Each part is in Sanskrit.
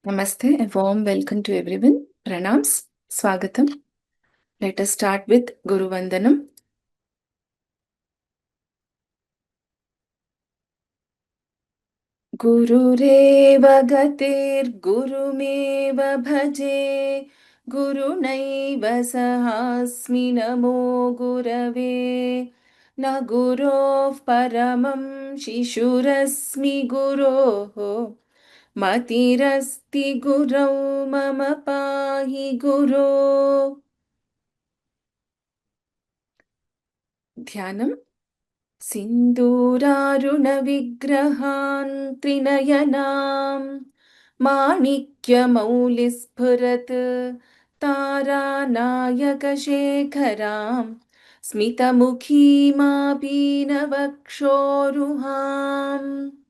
Namaste, a warm welcome to everyone. Pranams, Swagatam. Let us start with Guru Vandanam. Gururev gatir gurumev bhaje gurunaiva sahasmi namo gurave na gurov paramam shishurasmi guroho matirasti gurau mama pahi guru. ध्यानम् सिन्दूरारुणविग्रहान् त्रिनयनाम् माणिक्यमौलिस्फुरत् तारानायकशेखराम् स्मितमुखीमापीनवक्षोरुहाम्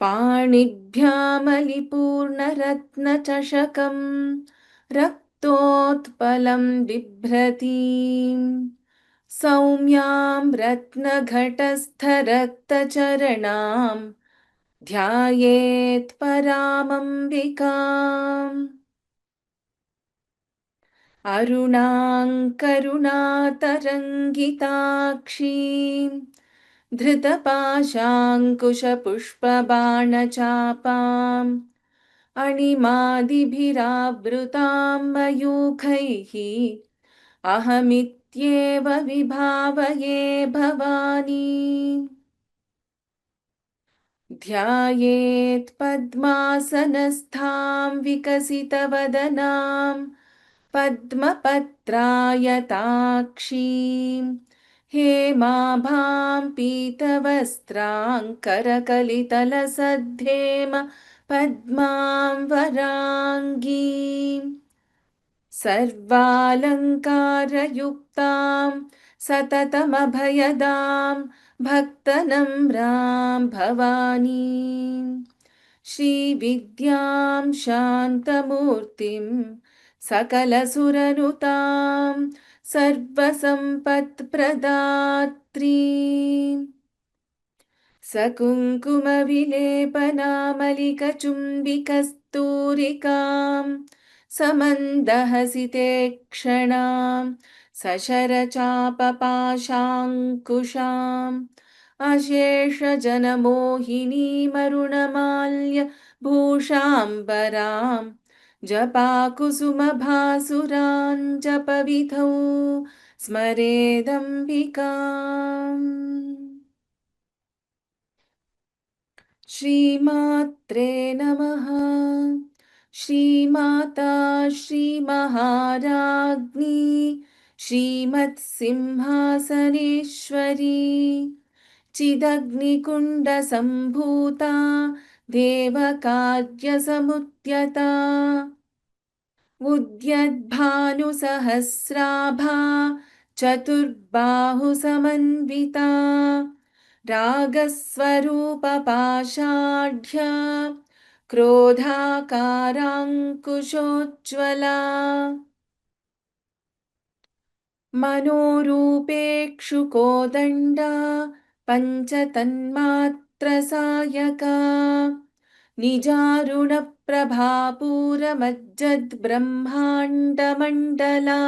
पाणिभ्यामलिपूर्णरत्नचषकम् रक्तोत्पलं बिभ्रतीम् सौम्यां रत्नघटस्थरक्तचरणां ध्यायेत् परामम्बिकाम् अरुणाङ्करुणातरङ्गिताक्षीं धृतपाशाङ्कुशपुष्पबाणचापाम् अणिमादिभिरावृतां मयूखैः अहमित्येव विभावये भवानी ध्यायेत् पद्मासनस्थां विकसितवदनां पद्मपत्रायताक्षीं हेमाभां पीतवस्त्रां करकलितलसद्धेम पद्मां वराङ्गीम् सर्वालङ्कारयुक्तां सततमभयदां भक्तनम्रां भवानीं श्रीविद्यां शान्तमूर्तिं सकलसुरनुतां सर्वसम्पत्प्रदात्रीम् सकुङ्कुमविलेपनामलिकचुम्बिकस्तूरिकां समन्दहसिते क्षणां सशरचापपाशाङ्कुशाम् अशेषजनमोहिनीमरुणमाल्य भूषाम्बरां जपाकुसुमभासुरां जपविधौ स्मरेदम्बिकाम् श्रीमात्रे नमः। श्रीमाता श्रीमहाराज्ञी श्रीमत्सिंहासनेश्वरी चिदग्निकुण्डसम्भूता देवकार्यसमुद्यता उद्यद्भानुसहस्राभा चतुर्बाहुसमन्विता रागस्वरूपपाषाढ्या क्रोधाकाराङ्कुशोज्ज्वला मनोरूपेक्षुकोदण्डा पञ्चतन्मात्रसायका निजारुणप्रभापूरमज्जद्ब्रह्माण्डमण्डला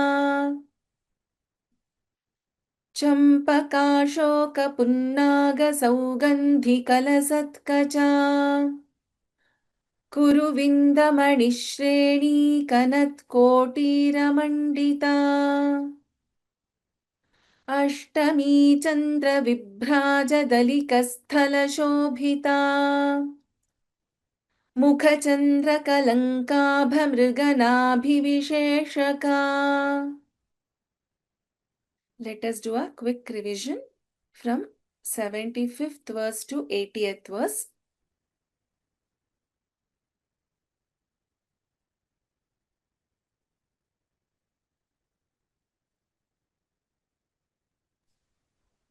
चम्पकाशोकपुन्नागसौगन्धिकलसत्कचा कुरुविन्दमणिश्रेणीकनत्कोटीरमण्डिता अष्टमी चन्द्रविभ्राजदलिकस्थलशोभिता मुखचन्द्रकलङ्काभमृगनाभिविशेषका. Let us do a quick revision from 75th verse to 80th verse.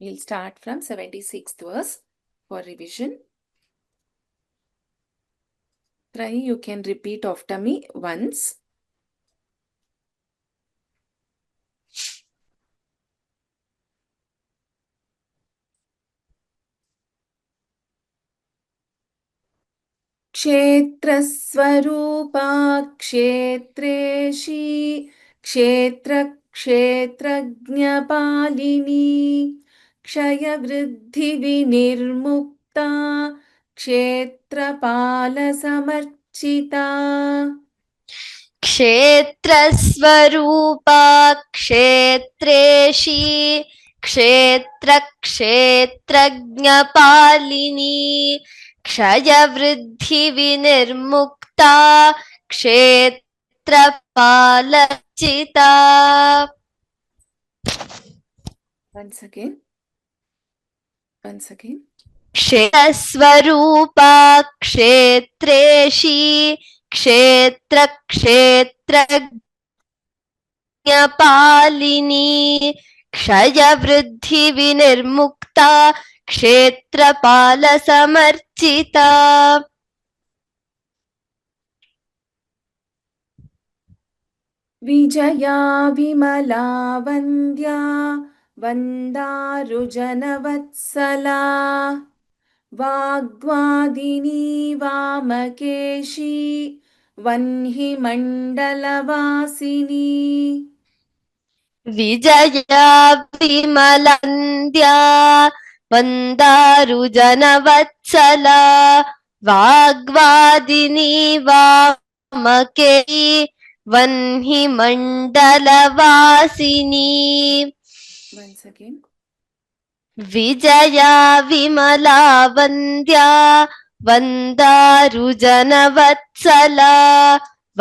We'll start from 76th verse for revision. Try, you can repeat after me once. क्षेत्रस्वरूपा क्षेत्रेशी क्षेत्रक्षेत्रज्ञपालिनी क्षयवृद्धिविनिर्मुक्ता क्षेत्रपालसमर्चिता क्षेत्रस्वरूपा क्षेत्रेशी क्षेत्रक्षेत्रज्ञपालिनी क्षयवृद्धिविनिर्मुक्ता क्षेत्रपालचिता. Once again. क्षेत्रस्वरूपा क्षेत्रेशी क्षेत्रक्षेत्रज्ञपालिनी क्षयवृद्धिविनिर्मुक्ता क्षेत्रपालसमर्चिता. Vijaya Vimala वन्द्या वन्दारुजनवत्सला वाग्वादिनी वामकेशी वह्निमण्डलवासिनी Vijaya विमलवन्द्या वन्दारुजनवत्सला वाग्वादिनी वामकेशी वह्निमण्डलवासिनी. Once again. विजया विमला वन्द्या वन्दारुजनवत्सला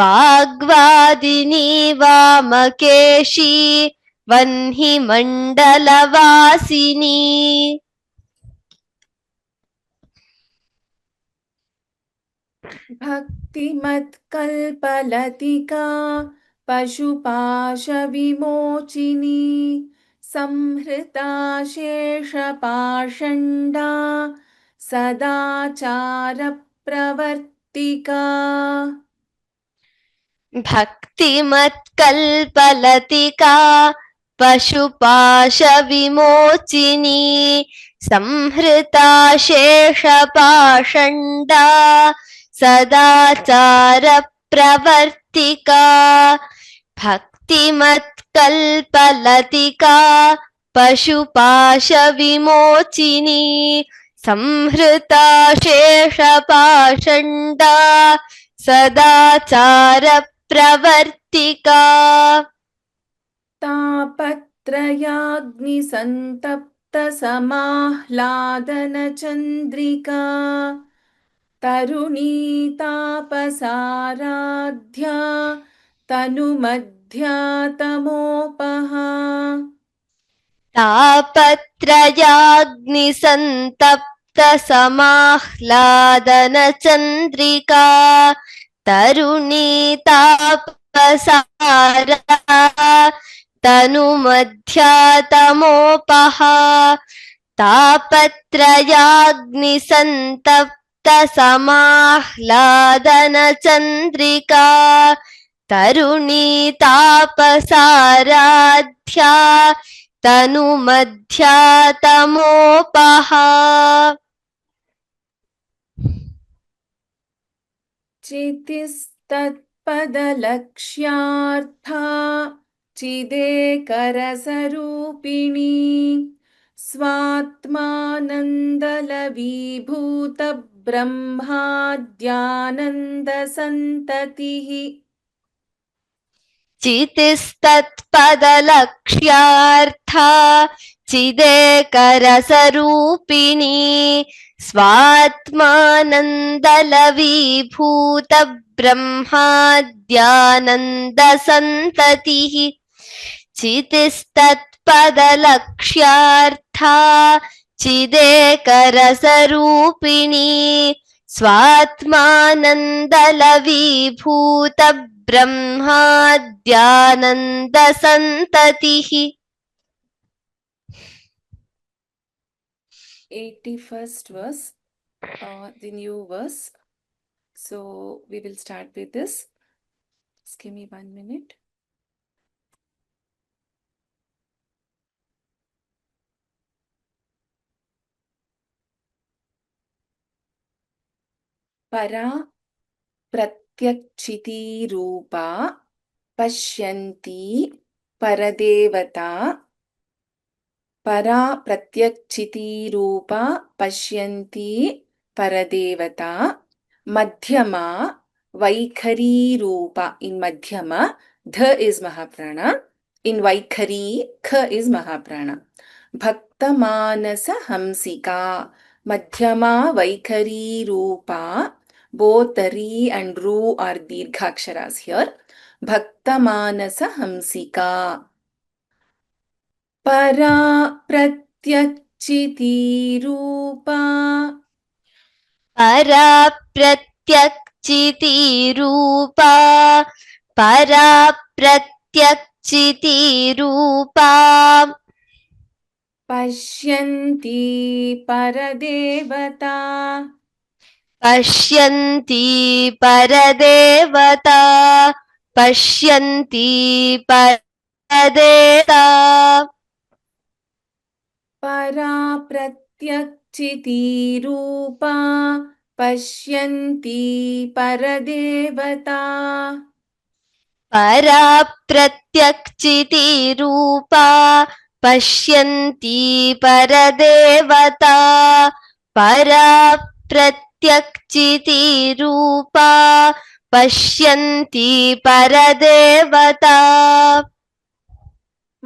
वाग्वादिनी वामकेशी वह्निमण्डलवासिनी. भक्तिमत्कल्पलतिका पशुपाशविमोचिनी संहृता शेषपाषण्डा सदाचारप्रवर्तिका भक्तिमत्कल्पलतिका पशुपाशविमोचिनी संहृता शेषपाषण्डा सदाचारप्रवर्तिका. भक्तिमत्कल्पलतिका पशुपाशविमोचिनी संहृता शेषपाषण्डा सदाचारप्रवर्तिका. तापत्रयाग्निसन्तप्तसमाह्लादनचन्द्रिका तरुणी तापसाराध्या तनुमध्यातमोपहा तापत्रयाग्निसन्तप्तसमाह्लादनचन्द्रिका तरुणी तापसारा तनुमध्यातमोपहा. तापत्रयाग्निसन्तप्तसमाह्लादनचन्द्रिका तरुणी तापसाराध्या तनुमध्यातमोपहा. चितिस्तत्पदलक्ष्यार्था चिदेकरसरूपिणी स्वात्मानन्दलवीभूतब्रह्माद्यानन्दसन्ततिः चितिस्तत्पदलक्ष्यार्था चिदेकरसरूपिणी स्वात्मानन्दलवीभूतब्रह्माद्यानन्दसन्ततिः. चितिस्तत्पदलक्ष्यार्था चिदेकरसरूपिणी स्वात्मानन्दलवीभूतब्रह्माद्यानन्दसन्ततिः. 81st verse, the new verse. So we will start with this. Just give me 1 minute. परा प्रत्यक्षिती रूपा पश्यन्ती परदेवता परा प्रत्यक्षिती रूपा पश्यन्ती परदेवता मध्यमा वैखरी रूपा in madhyama dha is mahaprana in vaikhari kha is mahaprana bhakta manasa hamsika madhyama vaikhari रूपा both the ri and ru are dirghaksharas here bhakta manasa hamsika परा प्रत्यक्षिती रूपा परा प्रत्यक्षिती रूपा परा प्रत्यक्षिती रूपा पश्यन्ती परदेवता पश्यन्ती परदेवता पश्यन्ती परदेवता परा प्रत्यक्षिती रूपा पश्यन्ती परदेवता परा प्रत्यक्षिती रूपा पश्यन्ती परदेवता परा प्रत्यक्षिती रूपा पश्यन्ती परदेवता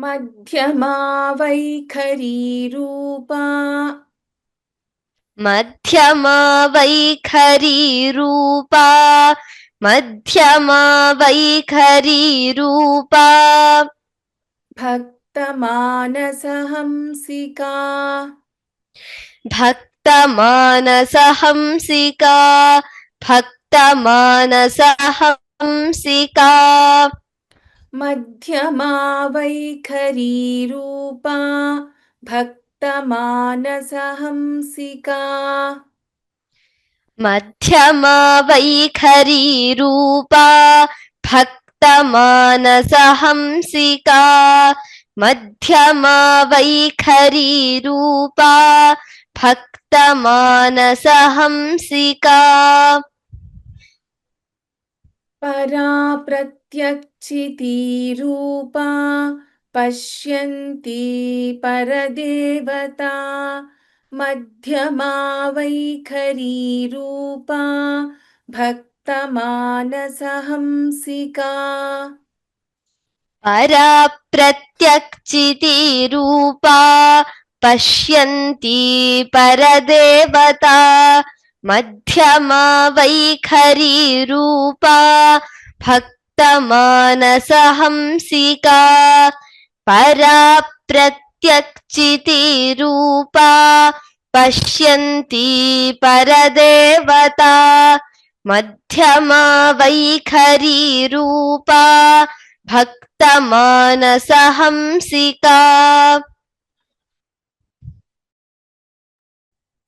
मध्यमा वैखरी रूपा मध्यमा वैखरी रूपा मध्यमा वैखरी रूपा भक्तमानसहंसिका भक्तमानसहंसिका भक्तमानसहंसिका मध्यमा वैखरी रूपा भक्तमानसहंसिका मध्यमा वैखरी रूपा भक्तमानसहंसिका मध्यमा वैखरी रूपा भक्तमानसहंसिका परा प्रत्यक्षिती रूपा पश्यन्ती परदेवता मध्यमा वैखरी रूपा भक्तमानसहंसिका परा प्रत्यक्षिती रूपा पश्यन्ती परदेवता मध्यमा वैखरी रूपा भक्तमानसहंसिका परा प्रत्यक्षिती रूपा पश्यन्ती परदेवता मध्यमा वैखरी रूपा भक्तमानसहंसिका.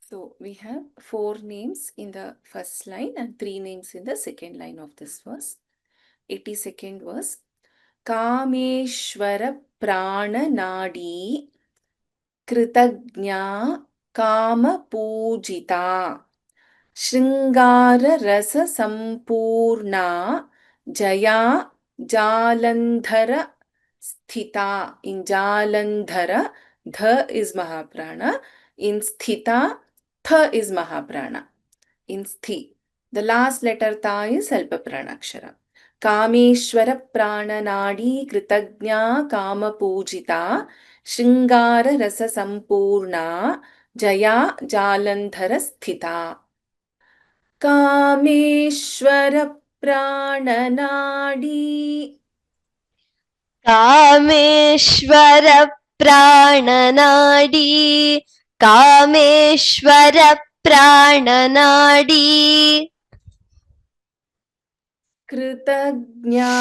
So we have 4 names in the first line and 3 names in the second line of this verse. 82nd verse. Kameshwara Prananadi Kritagnya Kama Pujita Shringara Rasa Sampurna Jaya Jalandhara Sthita. In Jalandhara, Dha is Mahaprana. In Sthita, Tha is Mahaprana. In Sthi, the last letter Ta is Alpapranakshara. Kameshwara Prananadi Kritagnya Kama Pujita Shringara Rasa Sampurna Jaya Jalandhara Sthita. Kameshwara Prananadi Kameshwar प्राणनाडी Kameshwar प्राणनाडी कृतज्ञा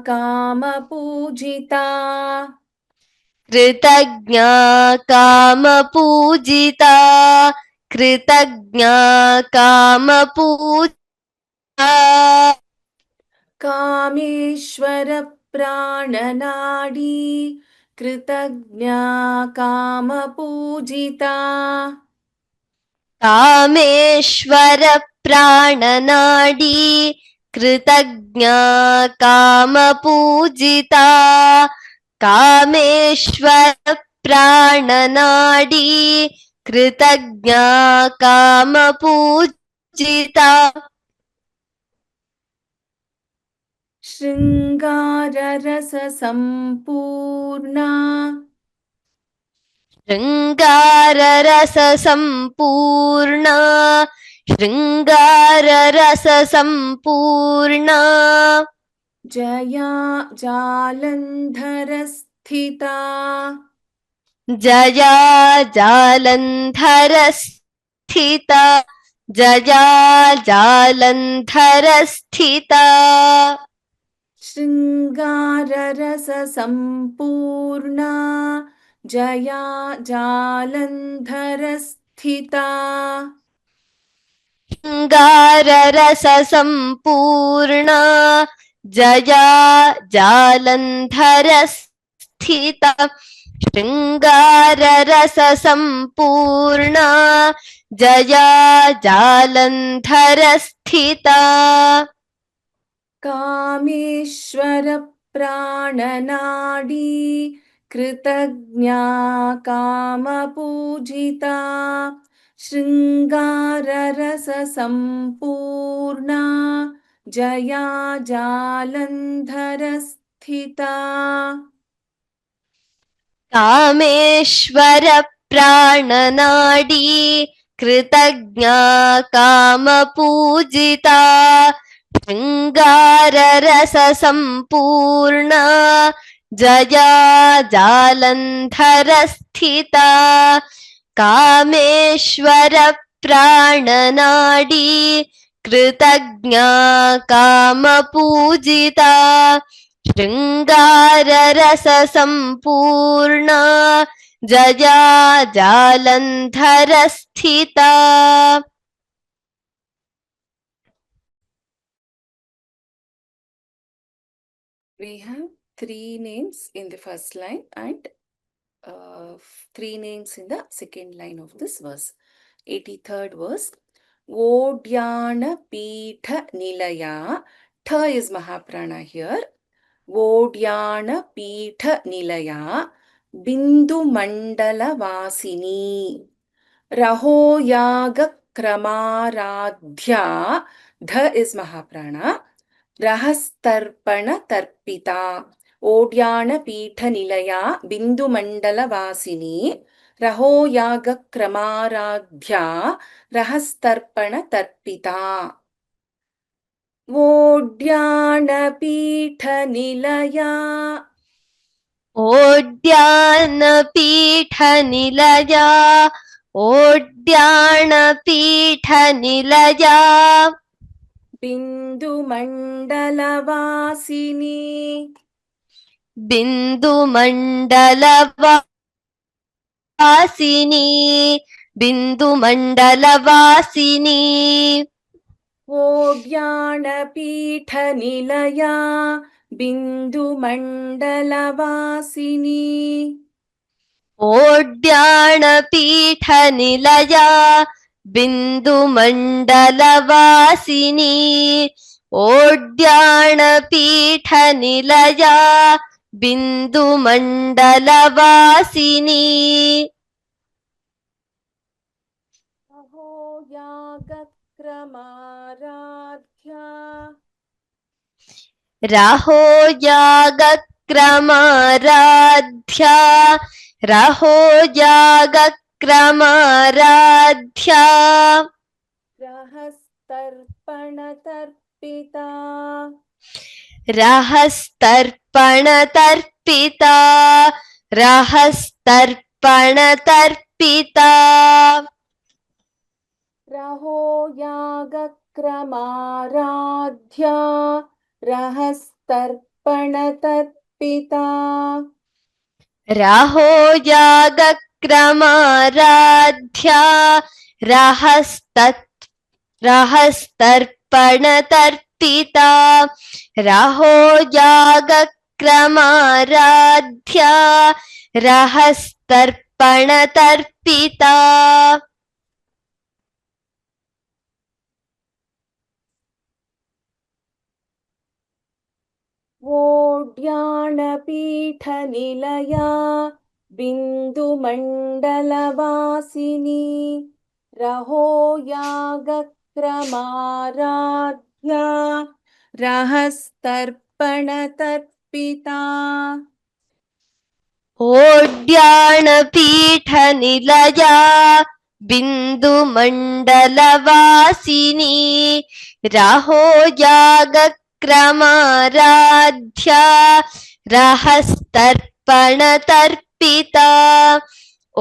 कामपूजिता कृतज्ञा कामपूजिता कृतज्ञा कामपूजिता कामेश्वर प्राणनाडी कृतज्ञा कामपूजिता कामेश्वर प्राणनाडी कृतज्ञा कामपूजिता कामेश्वर प्राणनाडी कृतज्ञा कामपूजिता शृङ्गाररससम्पूर्णा शृङ्गाररससम्पूर्णा शृङ्गाररससम्पूर्णा जया जालन्धरस्थिता जया जालन्धरस्थिता जया जालन्धरस्थिता शृङ्गाररससम्पूर्णा जया जालन्धरस्थिता शृङ्गाररससम्पूर्णा जया जालन्धरस्थिता शृङ्गाररससम्पूर्णा जया जालन्धरस्थिता कामेश्वर प्राणनाडी कृतज्ञा कामपूजिता शृङ्गाररससम्पूर्णा जया जालन्धरस्थिता कामेश्वर प्राणनाडी कृतज्ञा कामपूजिता शृङ्गाररससम्पूर्णा जया जालन्धरस्थिता कामेश्वर प्राणनाडी कृतज्ञा कामपूजिता शृङ्गाररससम्पूर्णा जया जालन्धरस्थिता We have 3 names in the first line and 3 names in the second line of this verse. 83rd verse. Vodyana Pitha Nilaya. Tha is Mahaprana here. Vodyana Pitha Nilaya. Bindu Mandala Vasini. Raho Yaga Kramaradhya. Dha is Mahaprana. Rahastarpana Tarpita. Odyana Pitha Nilaya Bindu Mandala Vasini Raho Yaga Kramaradhya Rahastarpana Tarpita. Odyana Pitha Nilaya. ओड्यानपीठनिलया ओड्यानपीठनिलया Bindu Mandala Vasini. बिन्दुमण्डलवासिनी बिन्दुमण्डलवासिनी Odyana Pitha Nilaya Bindu Mandala Vasini. ओड्याणपीठनिलया बिन्दुमण्डलवासिनी ओड्याणपीठनिलया बिन्दुमण्डलवासिनी Raho Yaga Kramaradhya. राहो यागक्रमाराध्या राहो यागक्रमाराध्या Rahastarpanatarpita. रहस्तर्पणतर्पिता रहस्तर्पणतर्पिता Raho Yaga Kramaradhya. Rahastarpanatarpita. राहो यागक्रमाराध्या रहस्तर्पणतर्पिता राहो यागक्रमाराध्या रहस्तर्पणतर्पिता उद्यानपीठनिलया बिन्दुमण्डलवासिनी रहो यागक्रमाराध्या रहस्तर्पणतर्पिता ओड्याणपीठनिलया बिन्दुमण्डलवासिनी राहो यागक्रमाराध्या रहस्तर्पणतर्पिता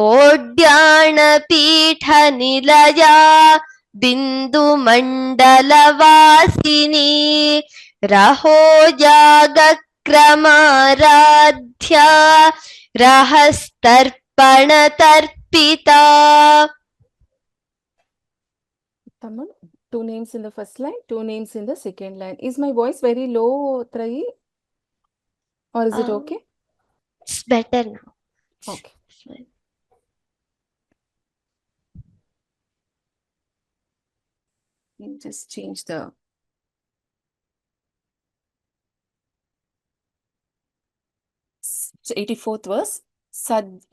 ओड्याणपीठनिलया बिन्दुमण्डलवासिनी रहो यागक्रमाराध्या रहस्तर्पणतर्पिता. Tamam. 2 names in the first line, 2 names in the second line. Is my voice very low, Trai? Or is it okay? It's better now. Okay. You just change the 84th verse.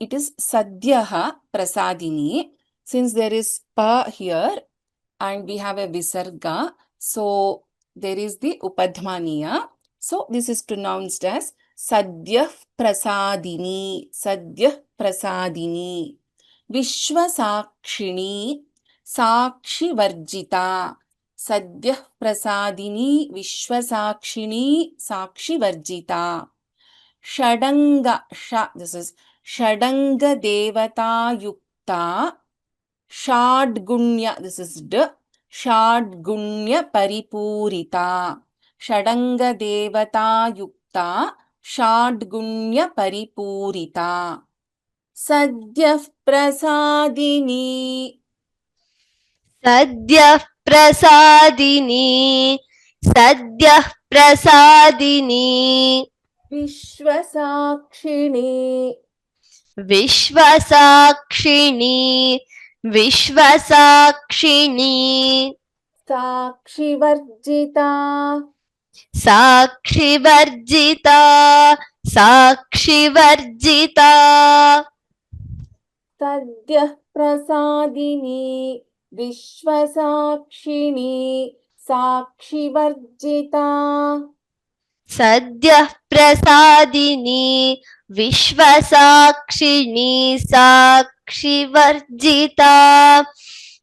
It is Sadhyaha Prasadini. Since there is Pa here and we have a Visarga, so there is the Upadhmaniya. So this is pronounced as Sadhyah Prasadini. Sadhyah Prasadini. Vishwasakshini. Sakshi Varjita. Sadhyah Prasadini. Vishwasakshini. Sakshi Varjita. Shadanga, this is Shadanga Devata Yukta, Shadgunya, this is D, Shadgunya Paripurita. Shadanga Devata Yukta, Shadgunya Paripurita. Sadyah Prasadini. Sadyah Prasadini. Sadyah Prasadini. Vishwasakshini. Vishwasakshini. Vishwasakshini. Sakshivarjita. Sakshivarjita. Sakshivarjita. Sadyah Prasadini. Vishwasakshini. Sakshivarjita. Sadyah Prasadini. Vishwasakshini. Sakshivarjita.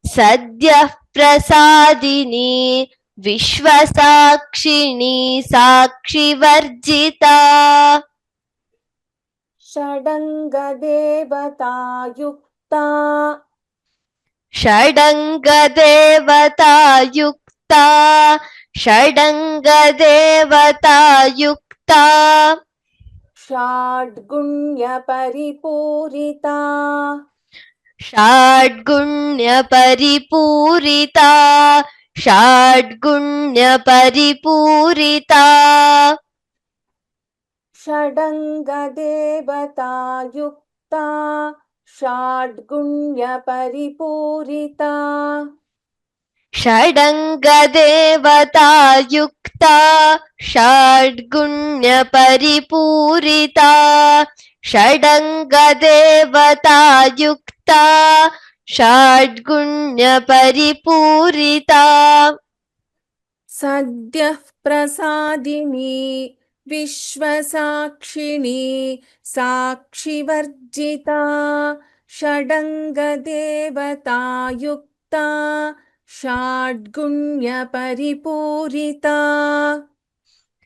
Sadyah Prasadini. Vishwasakshini. Sakshivarjita. Shadanga Devata Yukta. Shadanga Devata Yukta. Shadanga Devata Yukta. Shadgunya Paripurita. Shadgunya Paripurita. Shadgunya Paripurita. Shadanga Devata Yukta. Shadgunya Paripurita. Shadanga Devata Yukta. Shadgunya Paripurita. Shadanga Devata Yukta. Shadgunya Paripurita. Sadyah Prasadini. Vishwasakshini. Sakshivarjita. Shadanga Devata Yukta. Shadgunya Paripurita.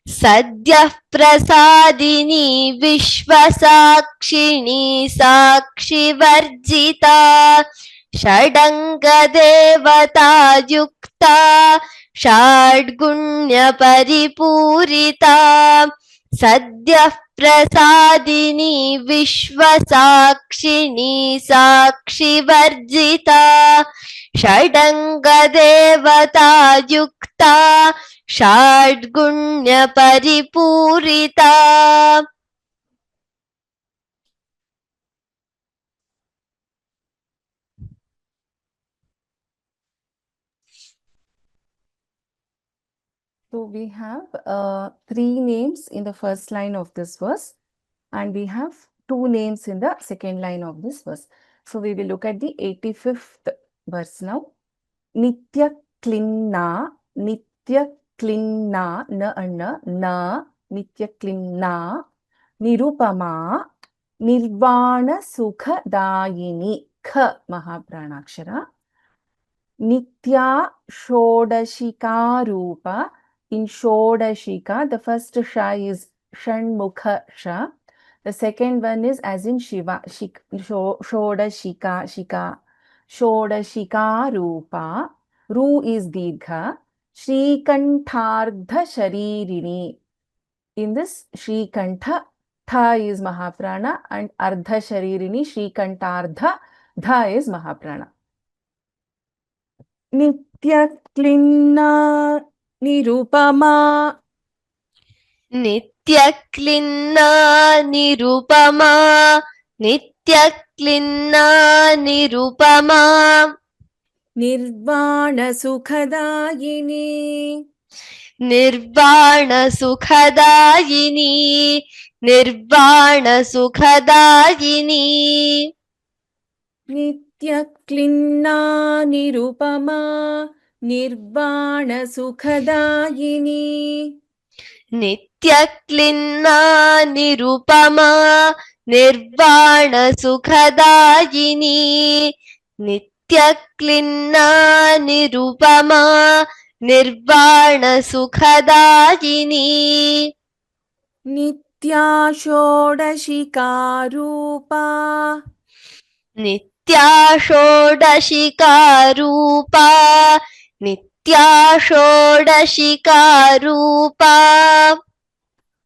Sadyah Prasadini. Vishwasakshini. Sakshivarjita. Shadanga Devata Yukta. Shadgunya Paripurita. Sadyah Prasadini. Vishwasakshini. Sakshivarjita. Shadanga Devata Yukta. Shadgunya Paripurita. So we have 3 names in the first line of this verse. And we have two names in the second line of this verse. So we will look at the 85th verse now. Nitya Klinna, Nitya Klinna, na, Nitya Klinna, Nirupama, Nirvana Sukhadayini, Kha Mahapranakshara, Nitya Shodashika Rupa. In Shodashika, the first Sha is Shanmukha Sha. The second one is as in Shiva, Shodashika, Shika, Shodashika Rupa. Ru is Dirgha. Shrikantardha Sharirini. In this Shrikantha, Tha is Mahaprana and Ardha Sharirini, Shrikantardha, Dha is Mahaprana. Nityaklinna Nirupama. Nityaklinna Nirupama, Nityaklinna Nirupama, Nirvana Sukhadayini. Nirvana Sukhadayini, Nirvana Sukhadayini, Nityaklinna Nirupama, Nirvana Sukhadayini. Nityaklinna Nirupama, Nirvana Sukhadayini, Nityaklinna Nirupama, Nirvana Sukhadayini, Nitya Shodashika Rupa. Nitya Shodashika Rupa, Nitya Shodashika Rupa,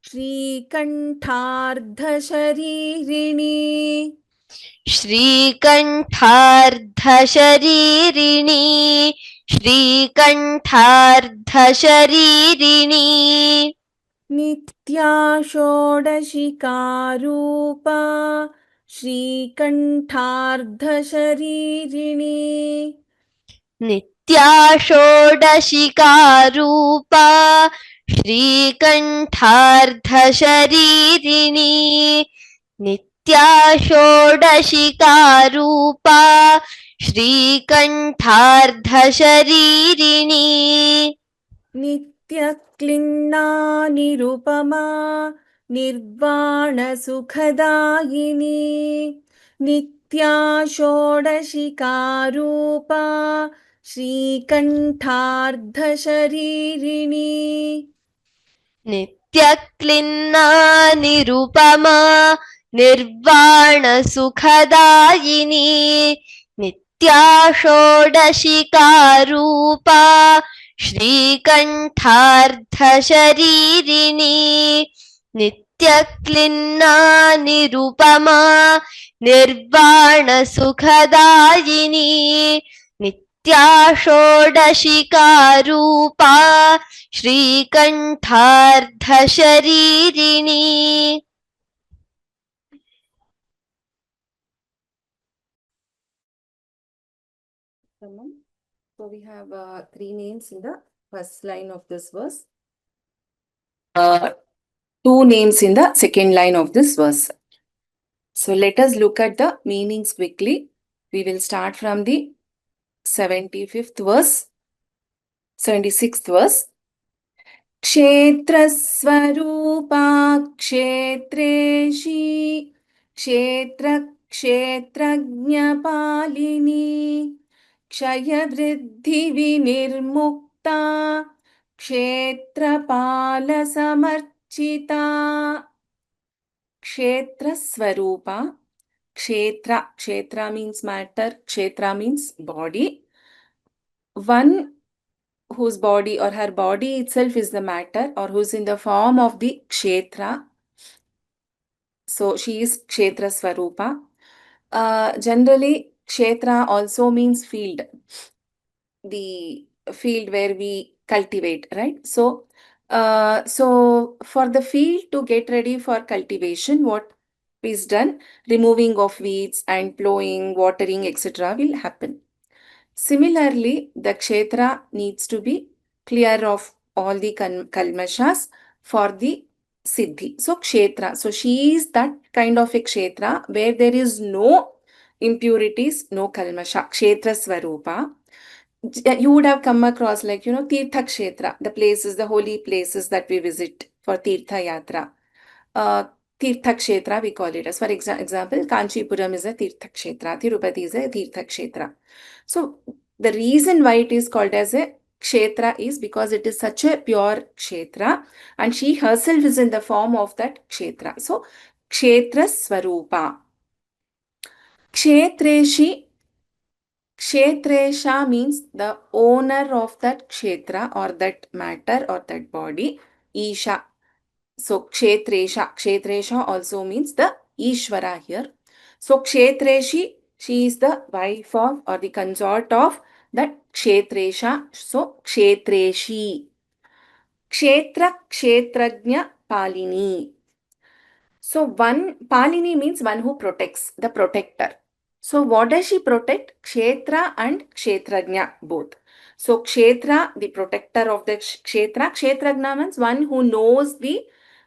Shrikantardha Sharirini. Shrikantardha Sharirini, Shrikantardha Sharirini, Nitya Shodashika Rupa. Shrikantardha Sharirini. Nitya Shodashika Rupa, Shrikantardha Sharirini, Nitya Shodashika Rupa, Shrikantardha Sharirini, Nityaklinna Nirupama, Nirvana Sukhadayini. Nitya Shodashika Rupa. Shrikantardha Sharirini. Nityaklinna Nirupama, Nirvana Sukhadayini, Nitya Shodashika Rupa, Shrikantardha Sharirini, Nityaklinna Nirupama, Nirvana Sukhadayini, Nitya Shodashika Rupa, Shrikantardha Sharirini. So we have three names in the first line of this verse. Two names in the second line of this verse. So let us look at the meanings quickly. We will start from the 75th verse, 76th verse. Kshetra Swarupa Kshetreshi Kshetra Kshetrajna Palini Kshaya Vriddhi Vinirmukta Kshetrapala Samarchita. Kshetra Swarupa. Kshetra means matter, Kshetra means body. One whose body or her body itself is the matter or who's in the form of the Kshetra. So she is Kshetra Swarupa. Generally, Kshetra also means field. The field where we cultivate, right? So for the field to get ready for cultivation, what is done? Removing of weeds and plowing, watering, etc. will happen. Similarly, the Kshetra needs to be clear of all the kalmashas for the Siddhi. So Kshetra. So she is that kind of a Kshetra where there is no impurities, no kalmasha. Kshetra Swarupa. You would have come across like, Tirtha Kshetra, the places, the holy places that we visit for Tirtha Yatra. Uh, Tirtha Kshetra, we call it as. For example, Kanchipuram is a Tirtha Kshetra, Tirupati is a Tirtha Kshetra. So the reason why it is called as a Kshetra is because it is such a pure Kshetra and she herself is in the form of that Kshetra. So Kshetra Swarupa. Kshetreshi, Kshetresha means the owner of that Kshetra or that matter or that body. Isha. So Kshetresha also means the Ishvara here. So Kshetreshi, she is the wife of or the consort of that Kshetresha. So Kshetreshi. Kshetra Kshetrajna Palini. So one Palini means one who protects, the protector. So what does she protect? Kshetra and Kshetrajna both. So Kshetra, the protector of the Kshetra. Kshetrajna means one who knows the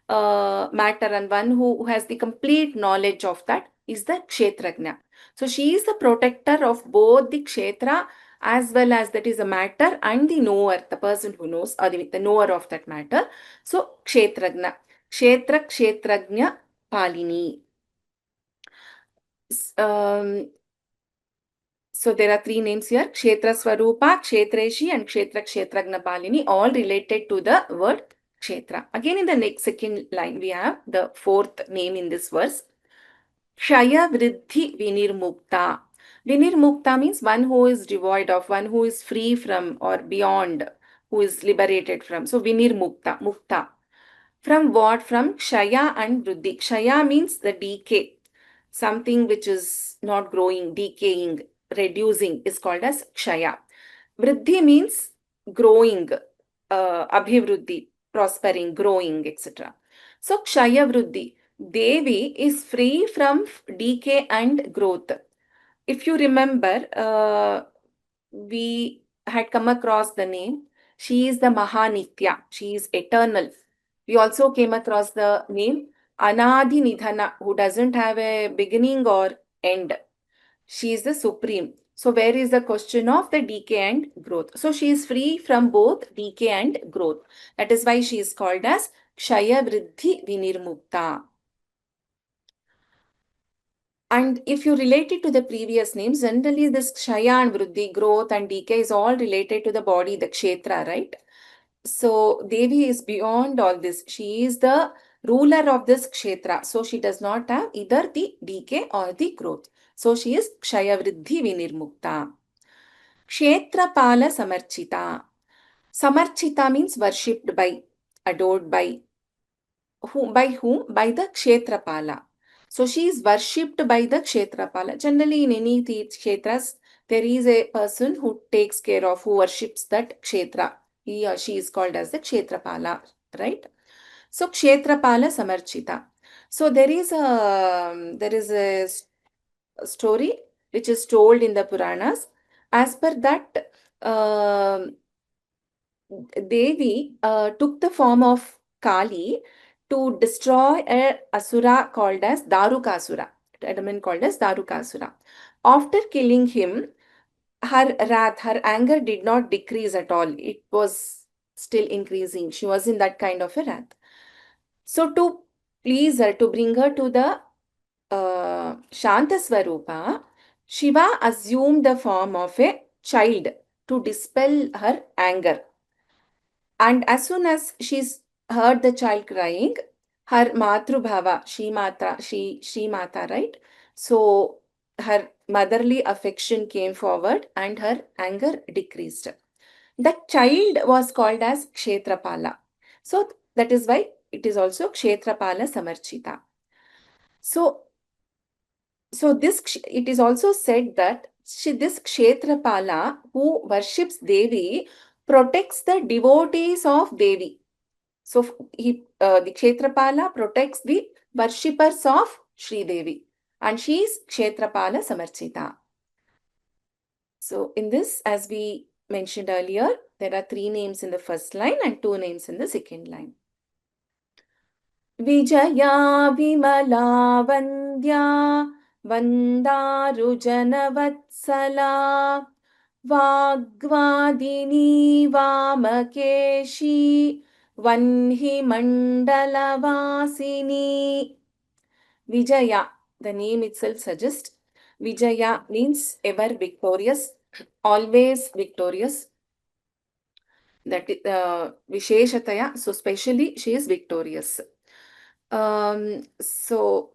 matter and one who has the complete knowledge of that is the Kshetrajna. So she is the protector of both the Kshetra as well as that is a matter and the knower, the person who knows or the knower of that matter. So Kshetrajna. Kshetra Kshetrajna Palini. So there are three names here, Kshetra Swarupa, Kshetreshi and Kshetra Kshetrajna Palini, all related to the word Kshetra. Again in the next second line, we have the fourth name in this verse, Kshaya Vriddhi Vinirmukta. Vinirmukta means one who is devoid of, one who is free from or beyond, who is liberated from. So Vinirmukta, Mukta. From what? From Kshaya and Vriddhi. Kshaya means the decay. Something which is not growing, decaying, reducing is called as Kshaya. Vriddhi means growing, Abhivruddhi, prospering, growing, etc. So Kshaya Vriddhi. Devi is free from decay and growth. If you remember, we had come across the name. She is the Mahanitya. She is eternal. We also came across the name Anadi Nidhana, who doesn't have a beginning or end. She is the supreme. So where is the question of the decay and growth? So she is free from both decay and growth. That is why she is called as Kshaya Vriddhi Vinirmukta. And if you relate it to the previous names, generally this Kshaya and Vriddhi, growth and decay is all related to the body, the Kshetra, right? So Devi is beyond all this. She is the ruler of this Kshetra. So she does not have either the decay or the growth. So she is Kshaya Vriddhi Vinirmukta. Kshetrapala Samarchita. Samarchita means worshipped by, adored by. By whom? By the Kshetrapala. So she is worshipped by the Kshetrapala. Generally, in any Kshetras, there is a person who takes care of, who worships that Kshetra. He or she is called as the Kshetrapala, right? So Kshetrapala Samarchita. So there is a story which is told in the Puranas. As per that, Devi took the form of Kali to destroy a asura called as Darukasura, a demon called as Darukasura. After killing him, her wrath, her anger did not decrease at all. It was still increasing. She was in that kind of a wrath. So to please her, to bring her to the Shanta Swarupa, Shiva assumed the form of a child to dispel her anger. And as soon as she's heard the child crying, her Matrubhava, she Mata, right? So her motherly affection came forward and her anger decreased. The child was called as Kshetrapala. So that is why it is also Kshetrapala Samarchita. So it is also said that this Kshetrapala who worships Devi protects the devotees of Devi. So the Kshetrapala protects the worshippers of Sri Devi and she is Kshetrapala Samarchita. So in this, as we mentioned earlier, there are three names in the first line and two names in the second line. Vijaya Vimala Vandya Vandarujana Vagvadini Vamakeshi Vanhi Mandalavasini. Vijaya, the name itself suggests Vijaya means ever victorious, always victorious. That is Visheshataya, so specially she is victorious. So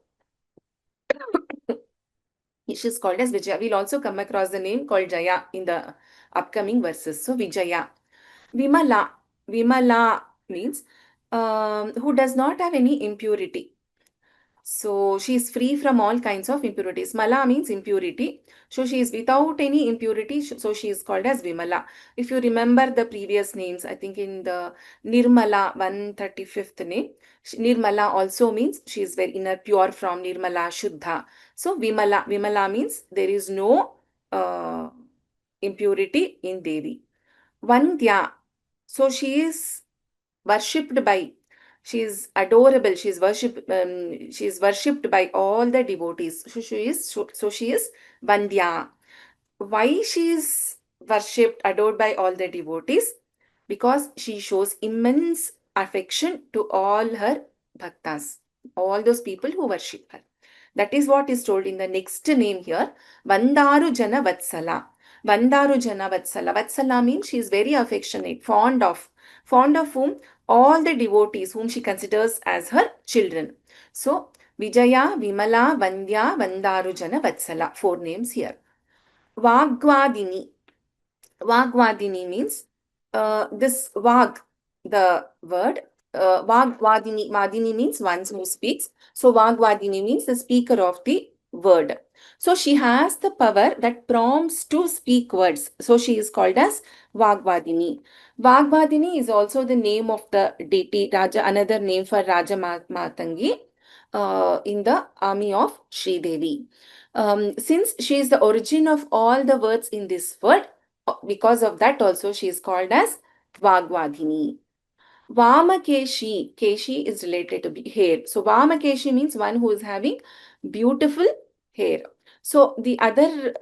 she is called as Vijaya. We'll also come across the name called Jaya in the upcoming verses. So Vijaya. Vimala. Vimala means who does not have any impurity. So she is free from all kinds of impurities. Mala means impurity. So she is without any impurity. So she is called as Vimala. If you remember the previous names, I think in the Nirmala 135th name, Nirmala also means she is very inner pure from Nirmala Shuddha. So Vimala, Vimala means there is no impurity in Devi. Vandya. So she is worshipped by, she is adorable, she is worshipped by all the devotees. So she is Vandya. Why she is worshipped, adored by all the devotees? Because she shows immense affection to all her bhaktas, all those people who worship her. That is what is told in the next name here, Vandaru Jana Vatsala. Vandaru Jana Vatsala. Vatsala means she is very affectionate, fond of. Fond of whom? All the devotees whom she considers as her children. So, Vijaya, Vimala, Vandya, Vandaru Jana Vatsala. 4 names here. Vagvadini. Vagvadini means this Vag, the word. Vagvadini, Vadini means one who speaks. So Vagvadini means the speaker of the word. So she has the power that prompts to speak words. So she is called as Vagvadini. Vagvadini is also the name of the deity, Raja, another name for Raja Matangi in the army of Sri Devi. Since she is the origin of all the words in this word, because of that also she is called as Vagvadini. Vamakeshi, Keshi is related to hair. So Vamakeshi means one who is having beautiful hair. So the other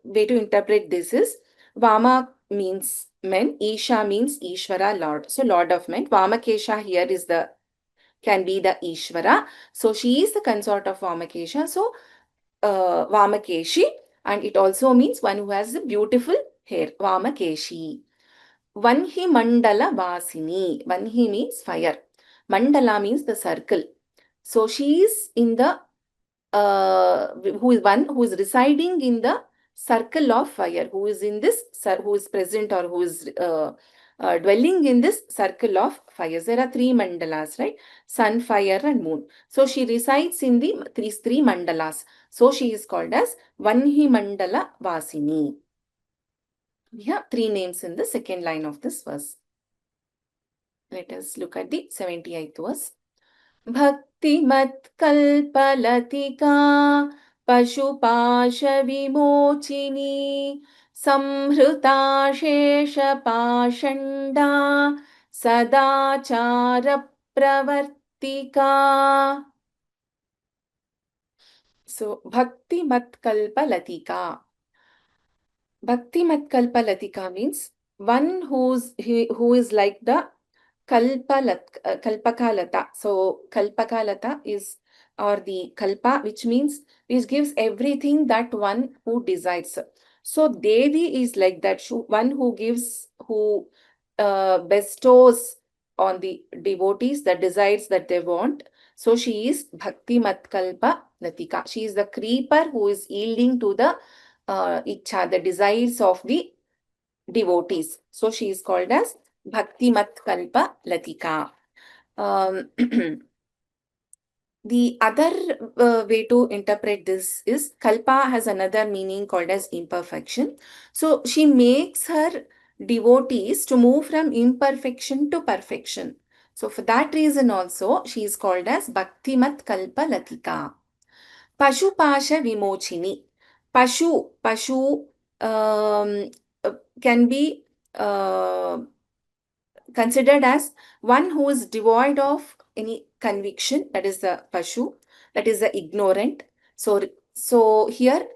way to interpret this is Vama means men, Isha means Ishvara, Lord. So Lord of men. Vamakesha here is the, can be the Ishvara. So she is the consort of Vamakesha. So Vamakeshi, and it also means one who has a beautiful hair, Vamakeshi. Vanhi Mandala Vasini. Vanhi means fire. Mandala means the circle. So she is in the who is one who is residing in the circle of fire, who is in this, who is present or who is dwelling in this circle of fires. There are 3 mandalas, right? Sun, fire, and moon. So she resides in the these 3 mandalas. So she is called as Vanhi Mandala Vasini. We have 3 names in the second line of this verse. Let us look at the 78th verse. भक्तिमत्कल्पलतिका पशुपाशविमोचिनी संहृता शेषपाषण्डा सदाचारप्रवर्तिका. So, Bhaktimatkalpalatika. Bhaktimatkalpalatika means one who is like the Kalpakalata. So Kalpakalata is, or the Kalpa, which means, which gives everything that one who desires. So Devi is like that, one who gives, who bestows on the devotees the desires that they want. So she is Bhakti Matkalpa Latika. She is the creeper who is yielding to the Ichha, the desires of the devotees. So she is called as Bhaktimat Kalpa Latika. The other way to interpret this is Kalpa has another meaning called as imperfection. So she makes her devotees to move from imperfection to perfection. So for that reason also she is called as Bhaktimat Kalpa Latika. Pashupasha Vimochini. Pashu can be considered as one who is devoid of any conviction, that is the Pashu, that is the ignorant. So here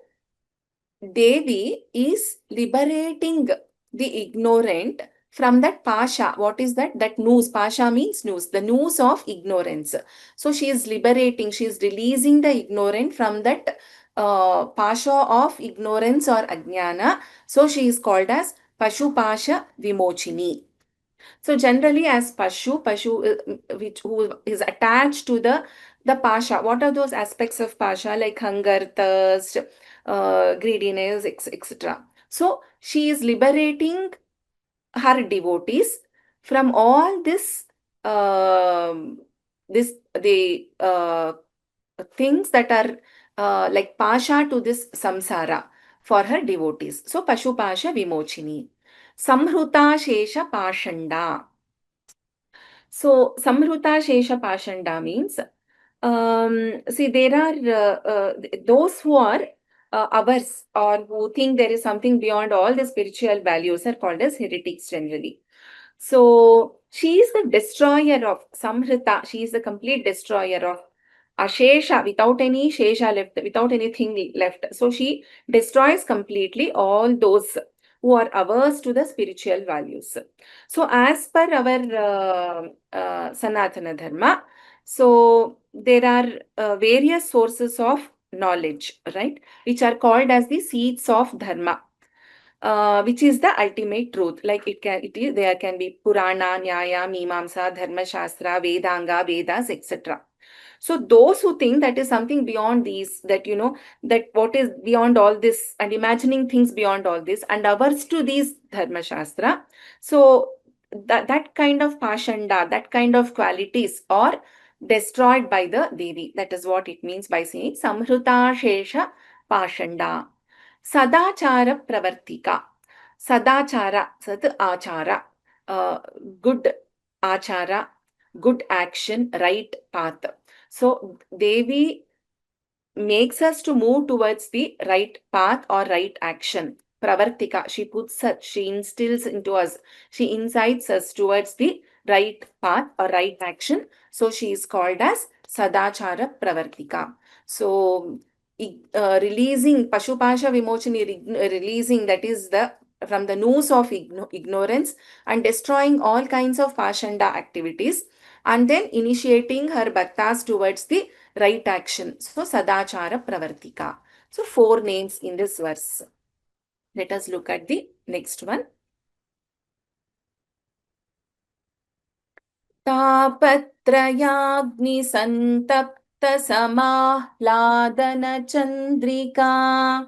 Devi is liberating the ignorant from that pasha. What is that? That noose. Pasha means noose, the noose of ignorance. So she is liberating, she is releasing the ignorant from that pasha of ignorance or ajnana. So she is called as Pashu Pasha Vimochini. So generally as Pashu, who is attached to the pasha. What are those aspects of pasha, like hunger, thirst, greediness, etc. So she is liberating her devotees from all the things that are like pasha to this samsara for her devotees. So Pashu Pasha Vimochini. Samhruta Shesha Pashanda. So Samhruta Shesha Pashanda means, see, there are those who are averse or who think there is something beyond all the spiritual values are called as heretics generally. So she is the destroyer of Samhrita. She is the complete destroyer of Ashesha, without any Shesha left, without anything left. So she destroys completely all those who are averse to the spiritual values. So as per our Sanatana Dharma, so there are various sources of knowledge, right, which are called as the seeds of Dharma. Which is the ultimate truth. Like there can be Purana, Nyaya, Mimamsa, Dharma Shastra, Vedanga, Vedas, etc. So those who think that is something beyond these, that that what is beyond all this, and imagining things beyond all this, and averse to these Dharma Shastra, so that kind of pashanda, that kind of qualities are destroyed by the Devi. That is what it means by saying Samhruta Shesha Pashanda. Sadachara Pravartika. Sadachara, Sat Achara, good achara, good action, right path. So Devi makes us to move towards the right path or right action. Pravartika, she instills into us, she incites us towards the right path or right action. So she is called as Sadachara Pravartika. So releasing Pashupasha Vimochini, releasing, that is from the noose of ignorance, and destroying all kinds of pashanda activities, and then initiating her bhaktas towards the right action. So Sadachara Pravartika. So 4 names in this verse. Let us look at the next one. Tapatrayagni santapta samahladana chandrika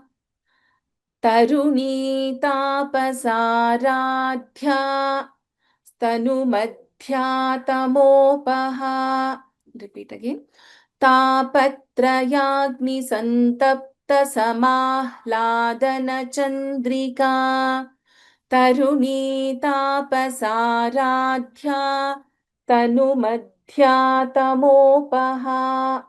taruni tapasaradhya stanumadhya tamopaha. Repeat again. Tapatrayagni santapta samahladana chandrika taruni tapasaradhya tanumadhya tamopaha.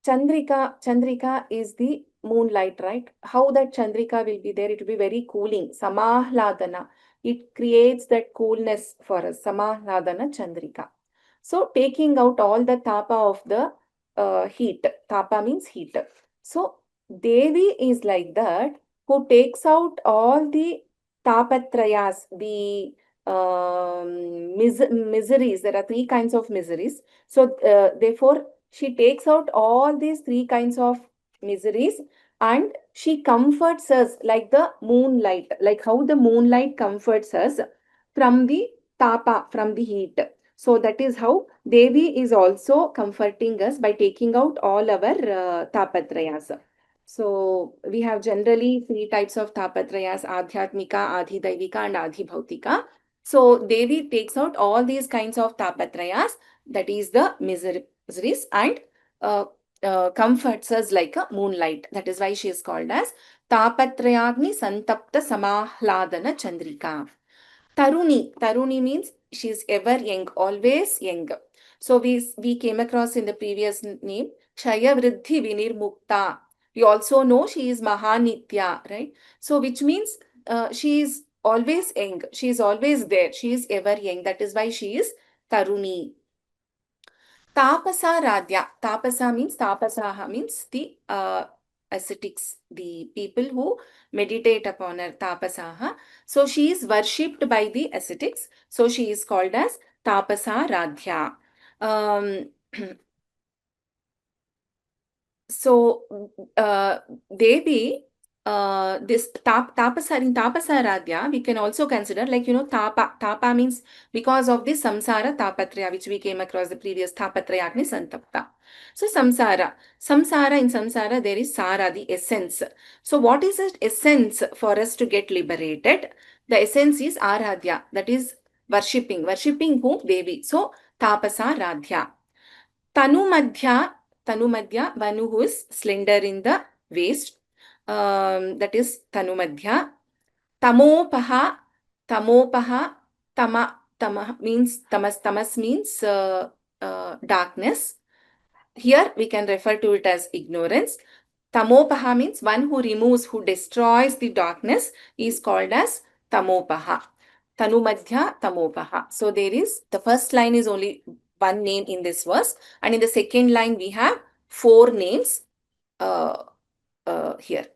Chandrika is the moonlight, right? How that Chandrika will be there, it will be very cooling. Samahladana. It creates that coolness for us. Samahladana Chandrika. So taking out all the tapa of the heat. Tapa means heat. So Devi is like that, who takes out all the tapatrayas, the miseries. There are 3 kinds of miseries. So therefore, she takes out all these 3 kinds of miseries, and she comforts us like the moonlight, like how the moonlight comforts us from the tapa, from the heat. So that is how Devi is also comforting us by taking out all our tapatrayas. So we have generally 3 types of tapatrayas: Adhyatmika, Adhidaivika, and Adhibhautika. So Devi takes out all these kinds of tapatrayas, that is the miseries, and comforts us like a moonlight. That is why she is called as Tapatrayagni Santapta Samahladana Chandrika. Taruni means she is ever young, always young. So we came across in the previous name Kshaya Vriddhi Vinirmukta. We also know she is Mahanitya, right? So which means she is always young. She is always there. She is ever young. That is why she is Taruni. Tapasa Radhya. Tapasa means Tapasaha means the ascetics, the people who meditate upon her. Tapasaha. So she is worshipped by the ascetics. So she is called as Tapasa Radhya. Um, so Devi, this tapasa in Tapasaradhya, we can also consider, like, tapa means because of the samsara tapatraya, which we came across the previous tapatraya agni santapta. So samsara in samsara there is sara, the essence. So what is the essence for us to get liberated? The essence is aradhya, that is worshipping whom? Devi. So Tapasaradhya. Tanumadhya, one who is slender in the waist, that is Tanumadhya. Tamopaha, tama means tamas means darkness. Here we can refer to it as ignorance. Tamopaha means one who removes, who destroys the darkness is called as Tamopaha. Tanumadhya, Tamopaha. So there is, the first line is only one name in this verse, and in the second line we have 4 names here.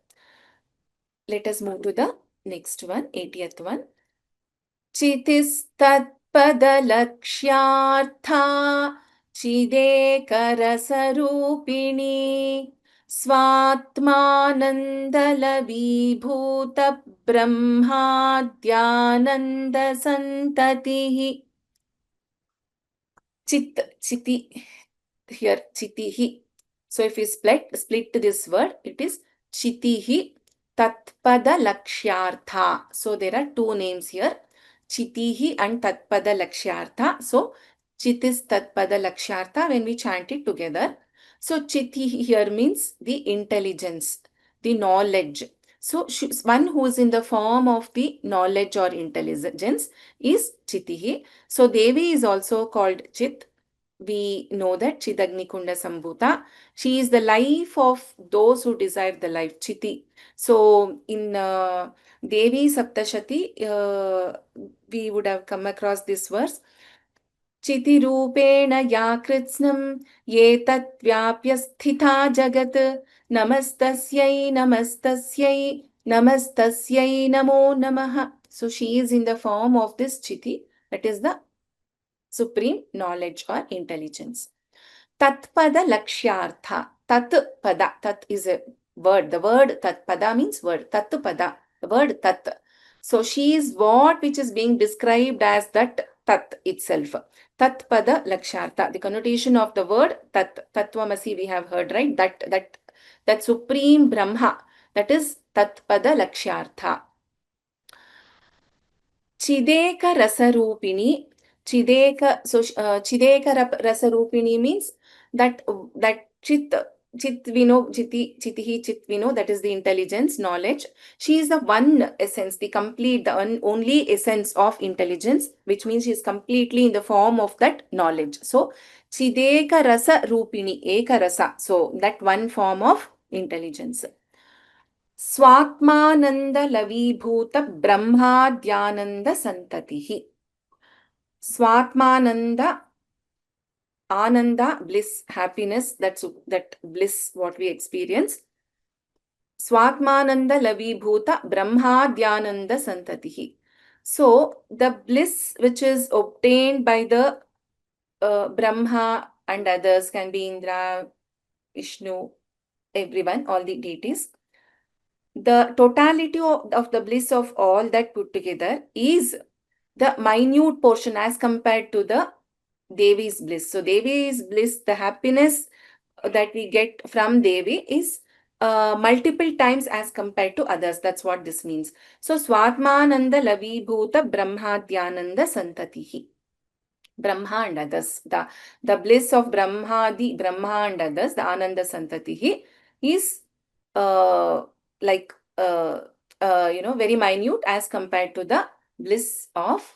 Let us move to the next one, 80th one. Chitistatpadalakshyaartha chidekarasarupini स्वात्मानन्दलवीभूत ब्रह्माद्यानन्दसन्ततिः. Chiti, here chitihi. So if we split this word, it is chitihi tatpada lakshyartha. So there are 2 names here, chitihi and tatpada lakshyartha. So chit is tatpada lakshyartha when we chant it together. So chitihi here means the intelligence, the knowledge. So one who is in the form of the knowledge or intelligence is chitihi. So Devi is also called Chit. We know that Chidagni Kunda Sambhuta. She is the life of those who desire the life, Chiti. So in Devi Saptashati, we would have come across this verse. Chiti Rupena Ya Kritsnam Yetat Vyapya Sthita Jagat Namastasyai Namastasyai Namastasyai Namo Namaha. So she is in the form of this Chiti, that is the supreme knowledge or intelligence. Tatpada lakshyartha. Tat-pada. Tat is a word. The word tatpada means word. Tat-pada. The word tat. So she is what which is being described as that tat itself. Tatpada lakshyartha. The connotation of the word tat. Tattvamasi we have heard, right? That supreme Brahma. That is tatpada lakshyartha. Chideka rasarupini. Chideka rasarupini means that chit we know, chitihi chit we know, that is the intelligence, knowledge. She is the one essence, the complete, the only essence of intelligence, which means she is completely in the form of that knowledge. So chideka rasa rupini, eka rasa, so that one form of intelligence. Swatmananda lavibhuta brahmadyananda santatihi. Swatmananda, Ananda, bliss, happiness, that bliss what we experience. Swatmananda lavibhuta brahmadyananda santatihi. So the bliss which is obtained by the Brahma and others, can be Indra, Vishnu, everyone, all the deities. The totality of the bliss of all that put together is the minute portion as compared to the Devi's bliss. So Devi's bliss, the happiness that we get from Devi is multiple times as compared to others. That's what this means. So Swatmananda Lavibhuta Brahmadyananda Santatihi. Brahma and others. The bliss of Brahma and others, the Ananda Santatihi, is very minute as compared to the bliss of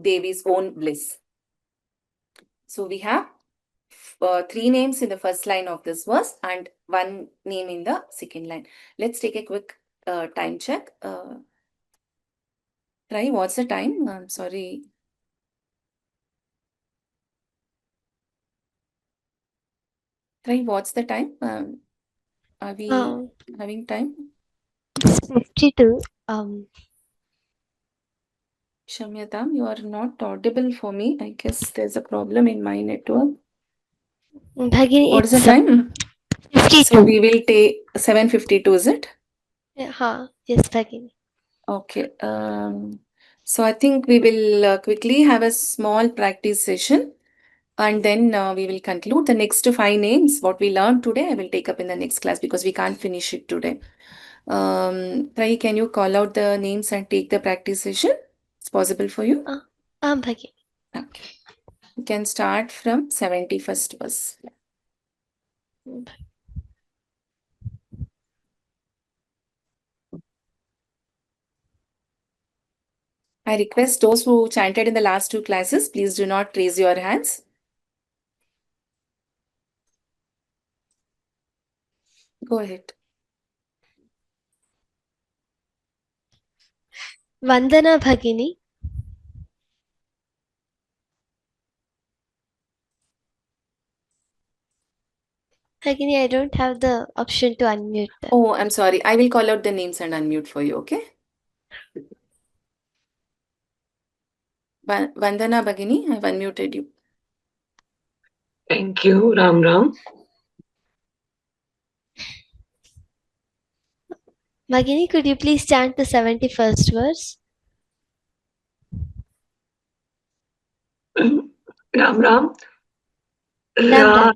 Devi's own bliss. So we have 3 names in the first line of this verse and 1 name in the second line. Let's take a quick time check. Try. What's the time? I'm sorry. Try. What's the time? Are we having time? It's 52. Shamyatam, you are not audible for me. I guess there's a problem in my network. Bhagini, What is the it's time? 52. So we will take 7:52, is it? Yes, Bhagini. Okay. So I think we will quickly have a small practice session, and then we will conclude. The next 5 names, what we learned today, I will take up in the next class because we can't finish it today. Try, can you call out the names and take the practice session? It's possible for you? Bhagini. Okay. You can start from 71st verse. I request those who chanted in the last 2 classes, please do not raise your hands. Go ahead. Vandana Bhagini. Bhagini, I don't have the option to unmute them. Oh, I'm sorry. I will call out the names and unmute for you, okay? Vandana Bhagini, I've unmuted you. Thank you, Ram Ram. Bhagini, could you please chant the 71st verse? Ram Ram. Ram.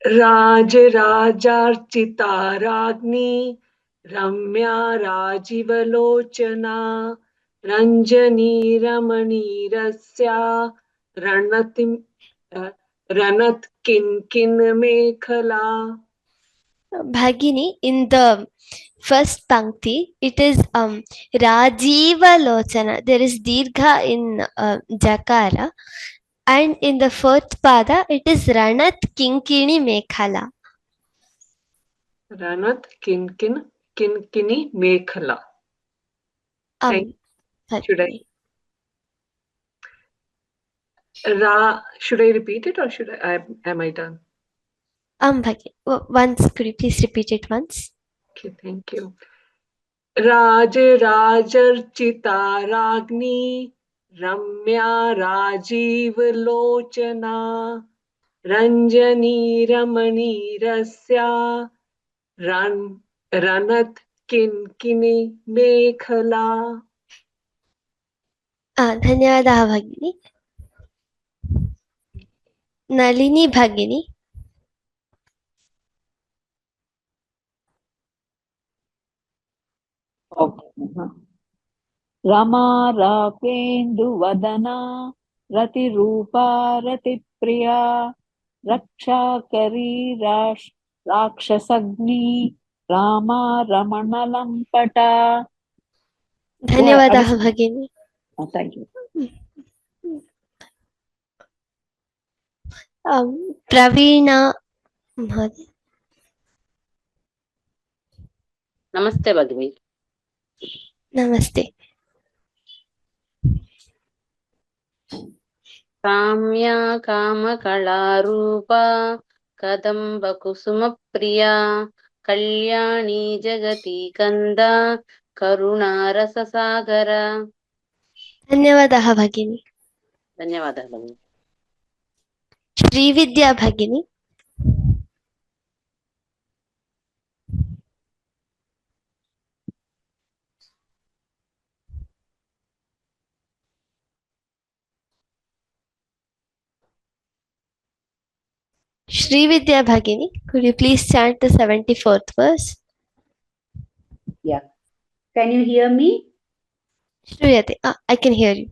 Raj Rajarchita Ragni Ramya Rajivalochana Ranjani Ramani Rasya Ranat Kin Mekhala. Bhagini, in the first pankti, it is Rajiva Lochana. There is Dirgha in Jakara. And in the fourth pada, it is Ranat Kinkini Mekhala. Ranat Kinkini Mekhala. Should I repeat it or am I done? Bhagini, once, could you please repeat it once? Okay, thank you. Raj Rajarchita Ragni Ramya Rajiv Lochana Ranjani Ramani Rasya Ranat Kinkini Mekhala. धन्यवादः भगिनी. नलिनी भगिनी. रमा राकेन्दुवदना रतिरूपा रतिप्रिया रक्षाकरी राक्षसग्नि रामा रमणलम्पटा. धन्यवादः भगिनी. Thank you. प्रवीणा महोदय. नमस्ते भगिनी. नमस्ते. काम्या कामकलारूपा कदम्बकुसुमप्रिया कल्याणी जगती कंदा करुणारससागर. धन्यवादः भगिनी. धन्यवादः भगिनी. श्रीविद्या भगिनी. Srividya Bhagini, could you please chant the 74th verse? Yeah. Can you hear me? Shruyate. I can hear you.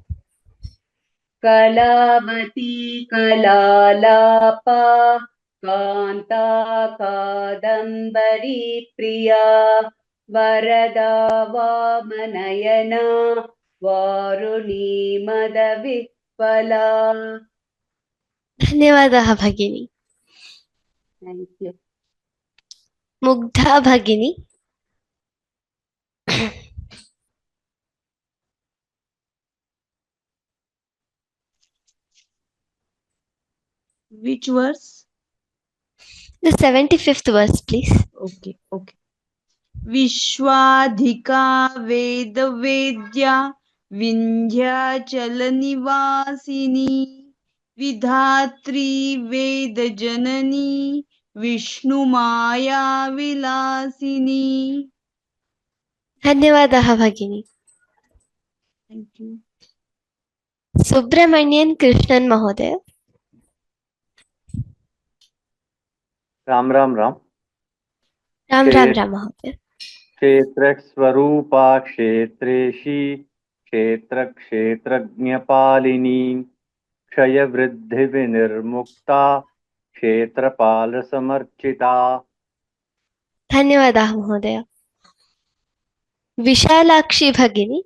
Kalavati Kalalapa Kanta Kadambari Priya Varada Vamanayana Varuni Madavipala. धन्यवादः भगिनी. Thank you. मुग्धा भगिनी. Which verse? The 75th verse, please. Okay, okay. Vishwadhika Vedavedya Vindhyachalanivasini Vidhatri Vedajanani Vishnumaya Vilasini. धन्यवादः भगिनी. Thank you. सुब्रमण्यन कृष्णन महोदय. राम राम राम राम राम राम महोदय. क्षेत्रस्वरूपा क्षेत्रेशी क्षेत्रक्षेत्रज्ञपालिनी क्षयवृद्धिविनिर्मुक्ता क्षेत्रपालसमर्चिता. धन्यवादः महोदय. विशालाक्षी भगिनी.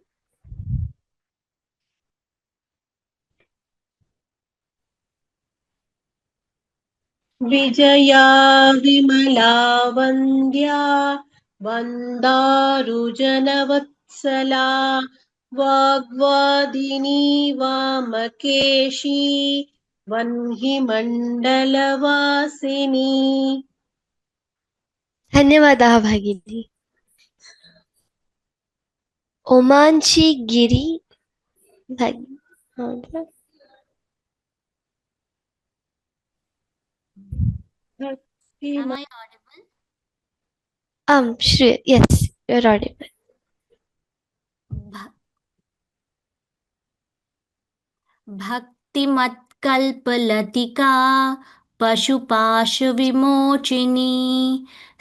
विजया विमला वन्द्या वन्दारुजनवत्सला वाग्वादिनी वामकेशी वह्निमण्डलवासिनी. धन्यवादः भगिनी. ओमांशी गिरी भगिनी. Am I audible? Shreya, yes, you're audible. भक्तिमत्कल्पलतिका पशुपाशविमोचिनी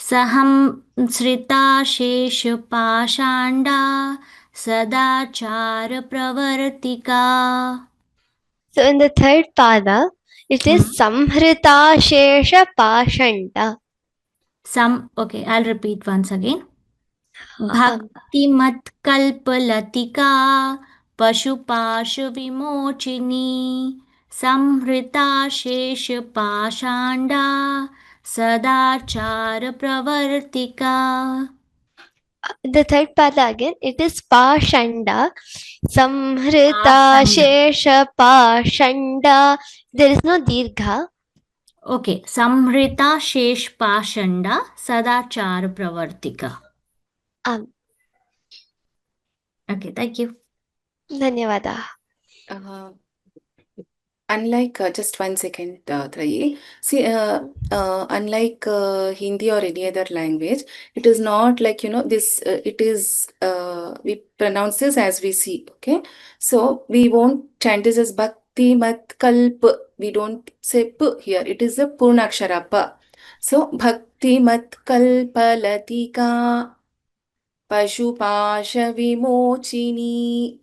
सहंसृता शेषपाषाण्डा सदाचारप्रवर्तिका. So in the third pada, it is Samhrita Shesha Pashanda. Okay, I'll repeat once again. भक्तिमत्कल्पलतिका पशुपाशविमोचिनी संहृता शेषपाषाण्डा सदाचारप्रवर्तिका. The third pada again, it is Pashanda, Samhrita Shesha Pashanda. There is no Dirgha. Okay, Samhrita Shesh Pashanda Sadachar Pravartika. Okay, thank you. Dhanyavada. Unlike, just 1 second, Trayi. See, unlike Hindi or any other language, it is not like, this, it is, we pronounce this as we see, okay? So, we won't chant this as Bhakti Mat Kalp. We don't say P here. It is a Purnakshara Pa. So, Bhakti Mat Kalpalatika Pashupasha Vimochini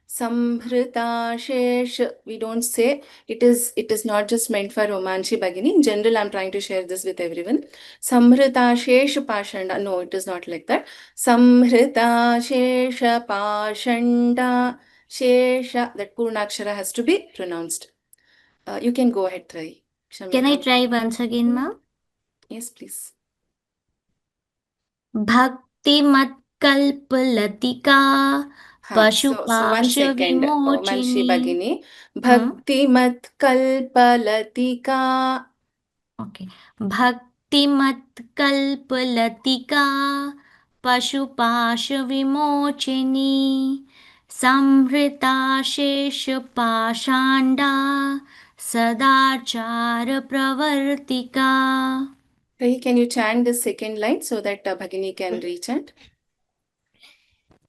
Samhrita Shesh. We don't say it is not just meant for Romanshi Bhagini. In general, I'm trying to share this with everyone. Samhrita Shesh Pashanda. No, it is not like that. Samhrita Shesh Pashanda. Shesha, that Purnakshara has to be pronounced. You can go ahead, try. Can I try once again, ma'am? Yes, please. Bhakti Matkalpalatika So 1 second, Manshi Bhagini. Bhakti Matkalpalatika. Okay. Bhakti Matkalpalatika Pashupasha Vimochini Samhrita Shesha Pashanda Sadachara Pravartika. Can you chant the second line so that Bhagini can rechant?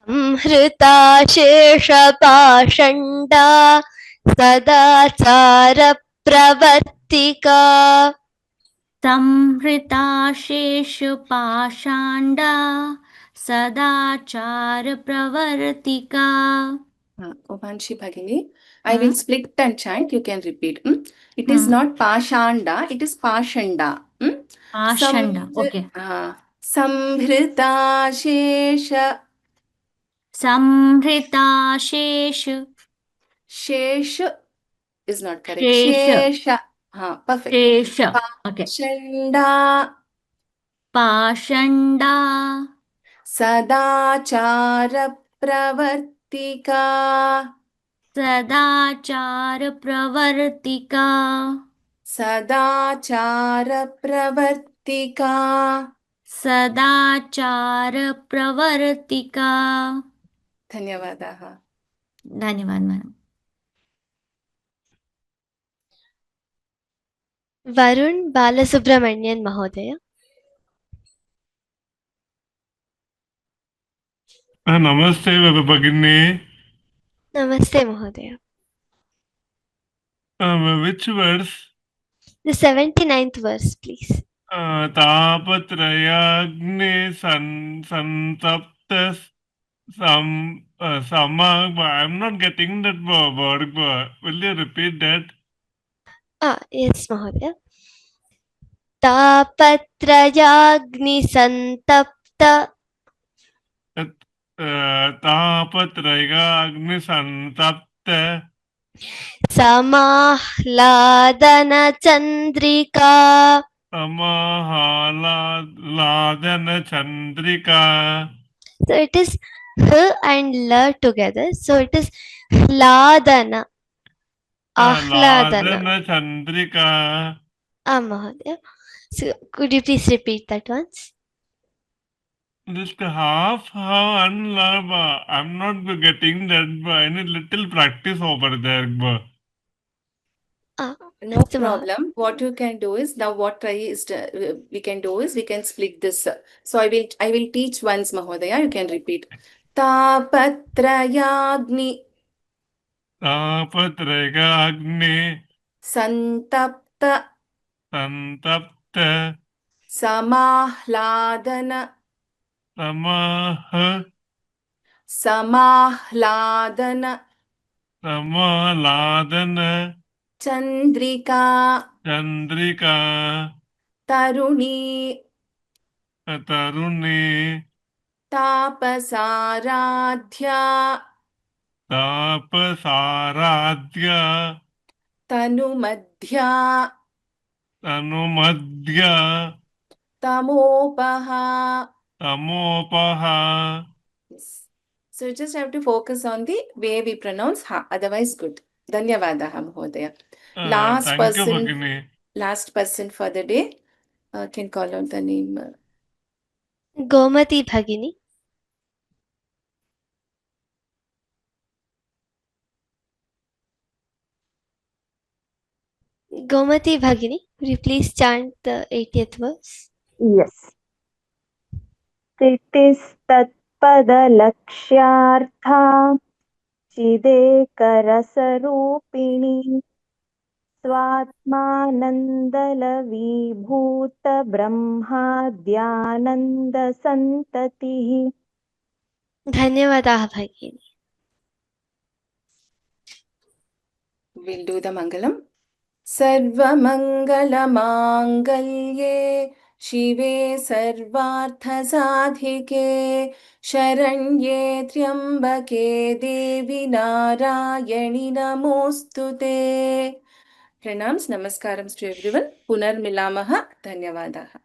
Samhrita Shesha Pashanda Sadachara Pravartika. Samhrita Shesha Pashanda Sadachara Pravartika. Omanshi Bhagini, I will split and chant. You can repeat. It is not Pashanda, it is Pashanda. Pashanda, okay. Samhrita Shesha. Samhrita Shesha. Shesha is not correct. Shesha. Perfect. Shesha. Okay. Pashanda. Sadachara Pravartika. Sadachara Pravartika. सदाचारप्रवर्तिका सदाचारप्रवर्तिका धन्यवादाः धन्यवाद madam Varun Balasubramanian Mahodaya. Namaste, Bhagini. Namaste Mahodaya. Which verse? The 79th verse, please. Tapatrayagni santapta samag. I'm not getting that word. Will you repeat that? Yes, Mahodaya. Tapatrayagni santapta Tapatrayagni santapta Samahladana Chandrika. Samahladana Chandrika. So it is H and L together. So it is Hladana. Ahladana. Chandrika. Mahodaya. So could you please repeat that once? Just half and I'm not getting that. I need little practice over there. No problem. What you can do is now what we can do is we can split this. So I will teach once, Mahodaya. You can repeat. Tapatrayagni Tapatrayagni santapta santapta samahladana Samahladana Chandrika Taruni Tapasaradhya Tanumadhya Tamopaha. Yes. So you just have to focus on the way we pronounce ha. Otherwise, good. Dhanyavadaha, Mahodaya. Last person for the day. Can call out the name. Gomati Bhagini. Gomati Bhagini, could you please chant the 80th verse? Yes. Titistatpadalakshyartha Chidekarasarupini Swatmanandalavibhuta Brahmadhyananda Santatihi. Dhanyavadaha Bhagini. We'll do the Mangalam. Sarvamangalamangallye Shive Sarvarthasadhike Sharanye Triambake Devi Narayani Namostute. Pranams, Namaskarams to everyone. Punar Milamaha. Dhanyavadaha.